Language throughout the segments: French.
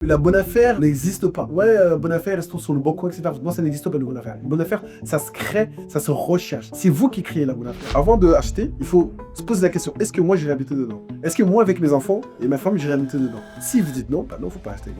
La bonne affaire n'existe pas. Ouais, bonne affaire, elle se trouve sur le bon coin, etc. Moi, ça n'existe pas de bonne affaire. Une bonne affaire, ça se crée, ça se recherche. C'est vous qui créez la bonne affaire. Avant d'acheter, il faut se poser la question, est-ce que moi, j'irai habiter dedans? Est-ce que moi, avec mes enfants et ma femme, j'irai habiter dedans? Si vous dites non, bah non, faut pas acheter.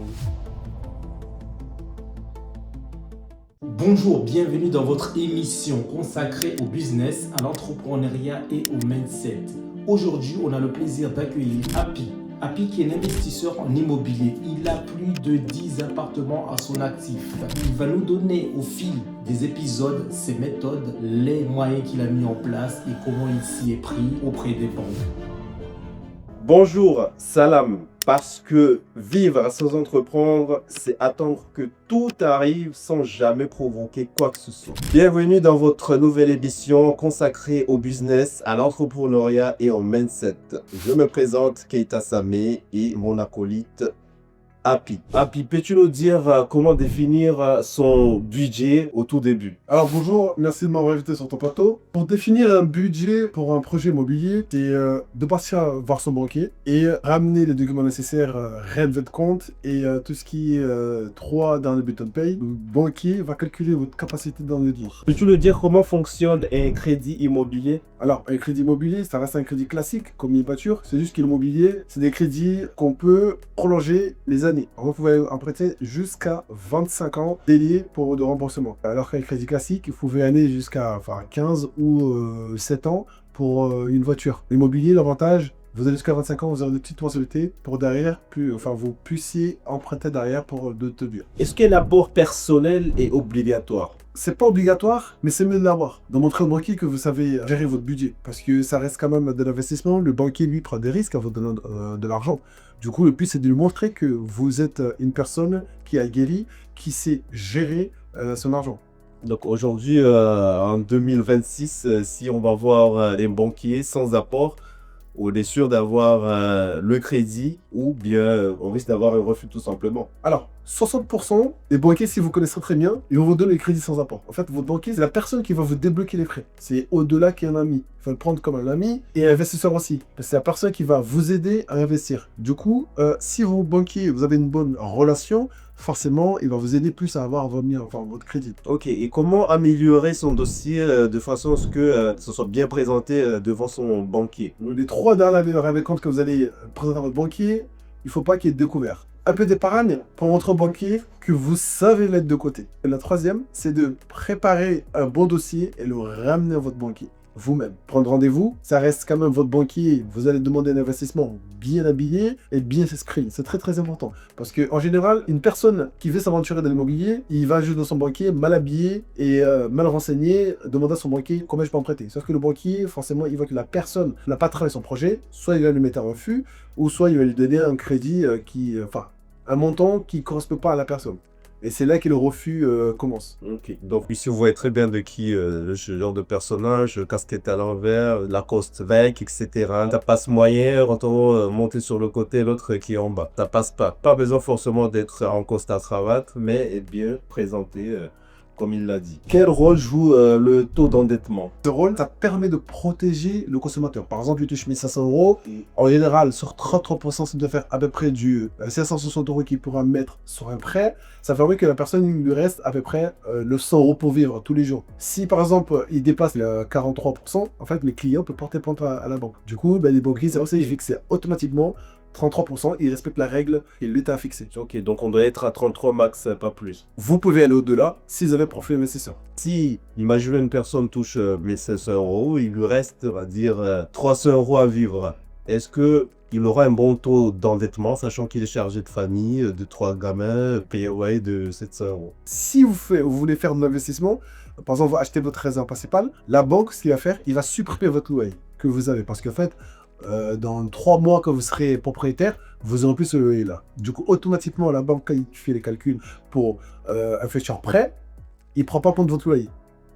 Bonjour, bienvenue dans votre émission consacrée au business, à l'entrepreneuriat et au mindset. Aujourd'hui, on a le plaisir d'accueillir Happy. Happy qui est un investisseur en immobilier. Il a plus de 10 appartements à son actif. Il va nous donner au fil des épisodes ses méthodes, les moyens qu'il a mis en place et comment il s'y est pris auprès des banques. Bonjour, salam. Parce que vivre sans entreprendre, c'est attendre que tout arrive sans jamais provoquer quoi que ce soit. Bienvenue dans votre nouvelle émission consacrée au business, à l'entrepreneuriat et au mindset. Je me présente Keita Samé et mon acolyte Happy. Happy, peux-tu nous dire comment définir son budget au tout début? Alors bonjour, merci de m'avoir invité sur ton plateau. Pour définir un budget pour un projet immobilier, c'est de partir voir son banquier et ramener les documents nécessaires, relevé de compte et tout ce qui est droit dans le bulletin de paye. Le banquier va calculer votre capacité dans le dire. Peux-tu nous dire comment fonctionne un crédit immobilier? Alors, un crédit immobilier, ça reste un crédit classique, comme une voiture. C'est juste que l'immobilier, c'est des crédits qu'on peut prolonger les années. Vous pouvez emprunter jusqu'à 25 ans déliés pour de remboursement. Alors qu'un crédit classique, vous pouvez aller jusqu'à 15 ou 7 ans pour une voiture. L'immobilier, l'avantage, vous allez jusqu'à 25 ans, vous avez des petites mensualités pour derrière, vous puissiez emprunter derrière pour de biens. Est-ce que l'apport personnel est obligatoire? C'est pas obligatoire, mais c'est mieux de l'avoir. De montrer au banquier que vous savez gérer votre budget. Parce que ça reste quand même de l'investissement. Le banquier, lui, prend des risques en vous donnant de l'argent. Du coup, le but, c'est de lui montrer que vous êtes une personne qui a guéri, qui sait gérer son argent. Donc aujourd'hui, en 2026, si on va voir les banquiers sans apport, on est sûr d'avoir le crédit ou bien on risque d'avoir un refus tout simplement. Alors, 60% des banquiers, si vous connaissez très bien, ils vont vous donner le crédit sans apport. En fait, votre banquier, c'est la personne qui va vous débloquer les frais. C'est au-delà qu'un ami. Il faut le prendre comme un ami et un investisseur aussi. C'est la personne qui va vous aider à investir. Du coup, si vos banquiers, vous avez une bonne relation, forcément, il va vous aider plus à avoir votre crédit. Ok, et comment améliorer son dossier de façon à ce que ce soit bien présenté devant son banquier? Les 3 dernières rêves compte que vous allez présenter à votre banquier, il ne faut pas qu'il y ait découvert. Un peu d'épargne pour montrer au banquier que vous savez mettre de côté. Et la 3e, c'est de préparer un bon dossier et le ramener à votre banquier. Vous-même. Prendre rendez-vous, ça reste quand même votre banquier. Vous allez demander un investissement bien habillé et bien inscrit. C'est très très important. Parce qu'en général, une personne qui veut s'aventurer dans l'immobilier, il va juste dans son banquier mal habillé et mal renseigné, demander à son banquier combien je peux emprunter. Sauf que le banquier, forcément, il voit que la personne n'a pas travaillé son projet, soit il va lui mettre un refus, ou soit il va lui donner un crédit un montant qui ne correspond pas à la personne. Et c'est là que le refus commence. Ok, donc ici vous voyez très bien de qui ce genre de personnage, casquette à l'envers, Lacoste avec, etc. Ça passe moyen, quand on monte sur le côté, l'autre qui est en bas. Ça passe pas. Pas besoin forcément d'être en costard cravate, mais être bien présenté comme il l'a dit. Quel rôle joue le taux d'endettement? Ce rôle, ça permet de protéger le consommateur. Par exemple, il touche 1500 €. En général, sur 33%, ça doit faire à peu près du 560 € qu'il pourra mettre sur un prêt. Ça permet que la personne il lui reste à peu près le 100 € pour vivre tous les jours. Si par exemple, il dépasse le 43%, en fait, le client peut porter plainte à la banque. Du coup, les banquiers, c'est aussi fixé automatiquement 33%, ils respectent la règle que l'État a fixée. Ok, donc on doit être à 33 max, pas plus. Vous pouvez aller au-delà si vous avez profil investisseur. Si, imaginez une personne touche 1500 €, il lui reste, on va dire, 300 € à vivre. Est-ce qu'il aura un bon taux d'endettement, sachant qu'il est chargé de famille, de 3 gamins, payé de 700 €? Si vous voulez faire de l'investissement, par exemple, vous achetez votre résidence principale, la banque, ce qu'il va faire, il va supprimer votre loyer que vous avez. Parce qu'en fait, dans 3 mois que vous serez propriétaire, vous n'aurez plus ce loyer-là. Du coup, automatiquement, la banque, quand il fait les calculs pour un futur prêt, il ne prend pas compte votre loyer.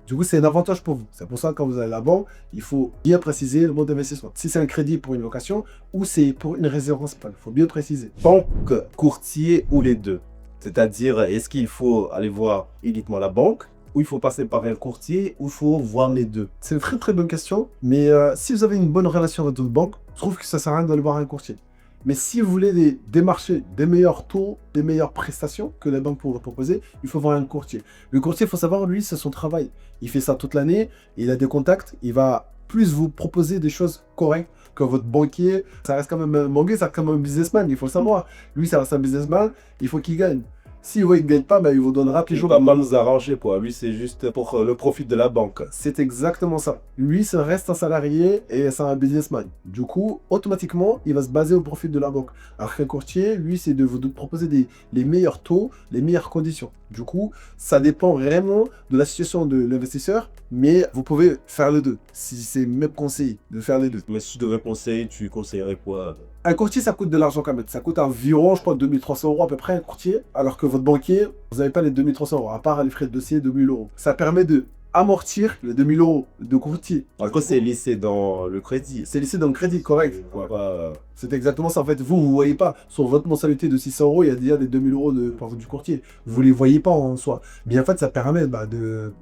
Du coup, c'est un avantage pour vous. C'est pour ça que quand vous allez à la banque, il faut bien préciser le mode d'investissement. Si c'est un crédit pour une location ou c'est pour une résidence principale, il faut bien préciser. Banque, courtier ou les deux? C'est-à-dire, est-ce qu'il faut aller voir uniquement la banque, ou il faut passer par un courtier, ou il faut voir les deux? C'est une très très bonne question, mais si vous avez une bonne relation avec votre banque, je trouve que ça sert à rien d'aller voir un courtier. Mais si vous voulez des marchés, des meilleurs taux, des meilleures prestations que la banque pourrait proposer, il faut voir un courtier. Le courtier, il faut savoir, lui, c'est son travail. Il fait ça toute l'année, il a des contacts, il va plus vous proposer des choses correctes que votre banquier. Ça reste quand même un banquier, ça reste quand même un businessman, il faut le savoir. Lui, ça reste un businessman, il faut qu'il gagne. S'il voit qu'il ne gagne pas, il vous donnera Il toujours va mal nous arranger, quoi. Lui, c'est juste pour le profit de la banque. C'est exactement ça. Lui, ça reste un salarié et c'est un businessman. Du coup, automatiquement, il va se baser au profit de la banque. Alors qu'un courtier, lui, c'est de vous proposer les meilleurs taux, les meilleures conditions. Du coup, ça dépend vraiment de la situation de l'investisseur, mais vous pouvez faire les deux. Si c'est même conseillé de faire les deux. Mais si tu devais conseiller, tu conseillerais quoi? Un courtier, ça coûte de l'argent quand même. Ça coûte environ, je crois, 2300 € à peu près un courtier. Alors que votre banquier, vous n'avez pas les 2300 €, à part les frais de dossier, 2000 €. Ça permet de amortir les 2000 € de courtier. Après, c'est lissé dans le crédit. C'est laissé dans le crédit, correct. Ouais, pas- C'est exactement ça. En fait, vous ne voyez pas. Sur votre mensualité de 600 €, il y a déjà des 2000 € du courtier. Vous ne les voyez pas en soi. Mais en fait, ça permet de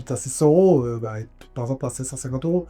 à 600 €, par exemple, à 750 €.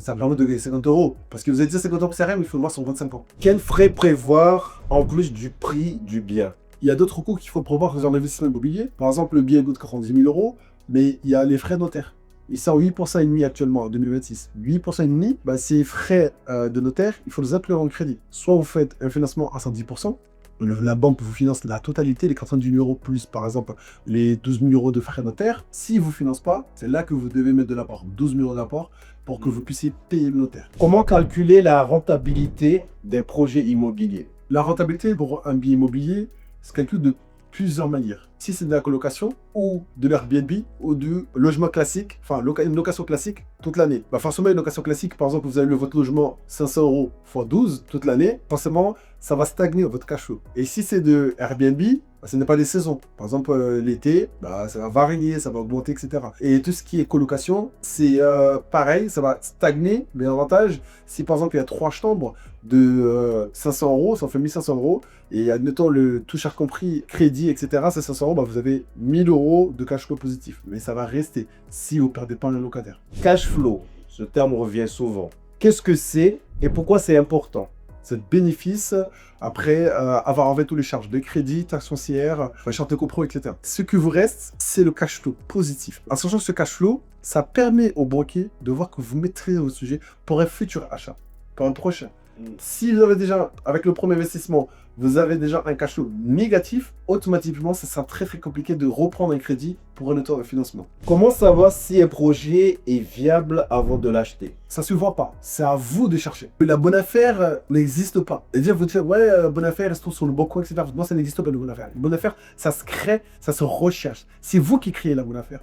Ça permet de gagner 50 €. Parce que vous avez dit 50 € CRM, il faut le voir sur 25 ans. Quels frais prévoir en plus du prix du bien? Il y a d'autres coûts qu'il faut prévoir dans l'investissement immobilier. Par exemple, le billet coûte 90 000 €, mais il y a les frais notaires. Ils sont 8% et demi actuellement en 2026. 8% et demi, ces frais de notaire, il faut les inclure en crédit. Soit vous faites un financement à 110%, la banque vous finance la totalité, les 90 000 € plus, par exemple, les 12 000 € de frais notaires. Si vous ne finance pas, c'est là que vous devez mettre de l'apport, 12 000 € d'apport, pour que vous puissiez payer le notaire. Comment calculer la rentabilité des projets immobiliers? La rentabilité pour un bien immobilier se calcule de plusieurs manières. Si c'est de la colocation ou de l'Airbnb ou du logement classique, enfin une location classique toute l'année. Forcément, une location classique, par exemple, vous avez votre logement 500 € x 12 toute l'année, forcément, ça va stagner votre cash flow. Et si c'est de Airbnb, ce n'est pas des saisons. Par exemple, l'été, ça va varier, ça va augmenter, etc. Et tout ce qui est colocation, c'est pareil, ça va stagner. Mais l'avantage, si par exemple il y a 3 chambres de 500 €, ça fait 1500 €. Et admettons le tout cher compris, crédit, etc., c'est 500 €, vous avez 1000 € de cash flow positif. Mais ça va rester si vous ne perdez pas un locataire. Cash flow, ce terme revient souvent. Qu'est-ce que c'est et pourquoi c'est important? C'est le bénéfice après avoir enlevé toutes les charges de crédit, taxes foncières, chartes de copro, etc. Ce qui vous reste, c'est le cash flow positif. En sachant que ce cash flow, ça permet au banquier de voir que vous maîtrisez votre sujet pour un futur achat, pour un prochain. Si vous avez déjà, avec le premier investissement, vous avez déjà un cash flow négatif, automatiquement, ça sera très très compliqué de reprendre un crédit pour un auteur de financement. Comment savoir si un projet est viable avant de l'acheter? Ça se voit pas, c'est à vous de chercher. La bonne affaire n'existe pas. Et dire, vous dites, ouais, bonne affaire, elle se trouve sur le bon coin, etc. Moi, ça n'existe pas, la bonne affaire. La bonne affaire, ça se crée, ça se recherche. C'est vous qui créez la bonne affaire.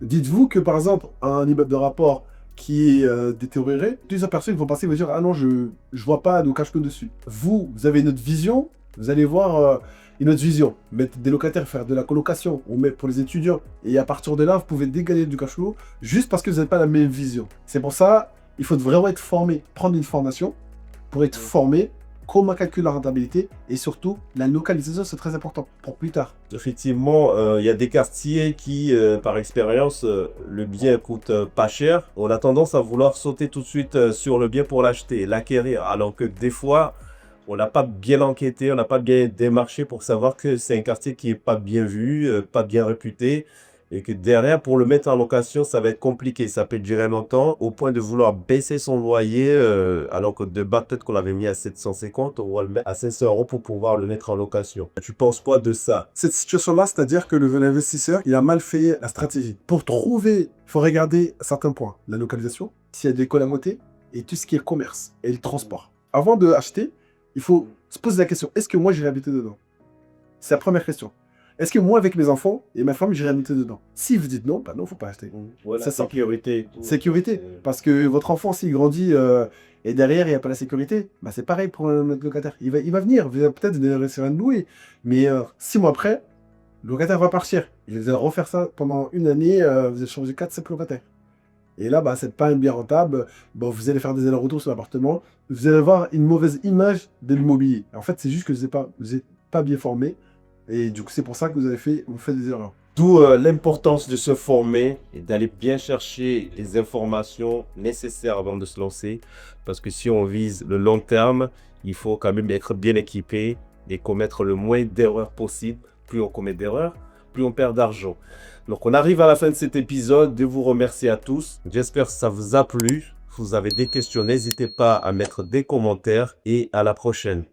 Dites-vous que, par exemple, un immeuble de rapport qui est détérioré, plusieurs personnes vont passer et vont dire, ah non, je vois pas de cash flow dessus. Vous avez une autre vision, vous allez voir une autre vision. Mettre des locataires, faire de la colocation, ou mettre pour les étudiants. Et à partir de là, vous pouvez dégager du cash flow juste parce que vous n'avez pas la même vision. C'est pour ça, il faut vraiment être formé, prendre une formation pour être formé, comment calculer la rentabilité et surtout la localisation, c'est très important pour plus tard. Effectivement, il y a des quartiers qui, par expérience, le bien coûte pas cher. On a tendance à vouloir sauter tout de suite sur le bien pour l'acheter, l'acquérir, alors que des fois, on n'a pas bien enquêté, on n'a pas bien démarché pour savoir que c'est un quartier qui n'est pas bien vu, pas bien réputé, et que derrière, pour le mettre en location, ça va être compliqué. Ça peut durer longtemps, au point de vouloir baisser son loyer, alors que de bas, peut-être qu'on l'avait mis à 750, on va le mettre à 500 € pour pouvoir le mettre en location. Tu penses quoi de ça? Cette situation-là, c'est-à-dire que l'investisseur, il a mal fait la stratégie. Pour trouver, il faut regarder certains points. La localisation, s'il y a des écoles à côté, et tout ce qui est commerce et le transport. Avant d'acheter, il faut se poser la question, est-ce que moi j'irai habiter dedans? C'est la première question. Est-ce que moi, avec mes enfants et ma femme, j'irai habiter dedans? Si vous dites non, non, il ne faut pas acheter. Voilà, c'est ça. Sécurité. Sécurité. Parce que votre enfant, s'il grandit et derrière, il n'y a pas la sécurité, c'est pareil pour notre locataire. Il va venir, vous allez peut-être réussir à le louer. Mais 6 mois après, le locataire va partir. Il va refaire ça pendant une année, vous allez changer 4-5 locataires. Et là, c'est pas un bien rentable. Vous allez faire des allers-retours sur l'appartement. Vous allez avoir une mauvaise image de l'immobilier. En fait, c'est juste que vous n'êtes pas bien formé. Et du coup, c'est pour ça que vous faites des erreurs. D'où l'importance de se former et d'aller bien chercher les informations nécessaires avant de se lancer. Parce que si on vise le long terme, il faut quand même être bien équipé et commettre le moins d'erreurs possible. Plus on commet d'erreurs, plus on perd d'argent. Donc on arrive à la fin de cet épisode. Je vous remercie à tous. J'espère que ça vous a plu. Si vous avez des questions, n'hésitez pas à mettre des commentaires et à la prochaine.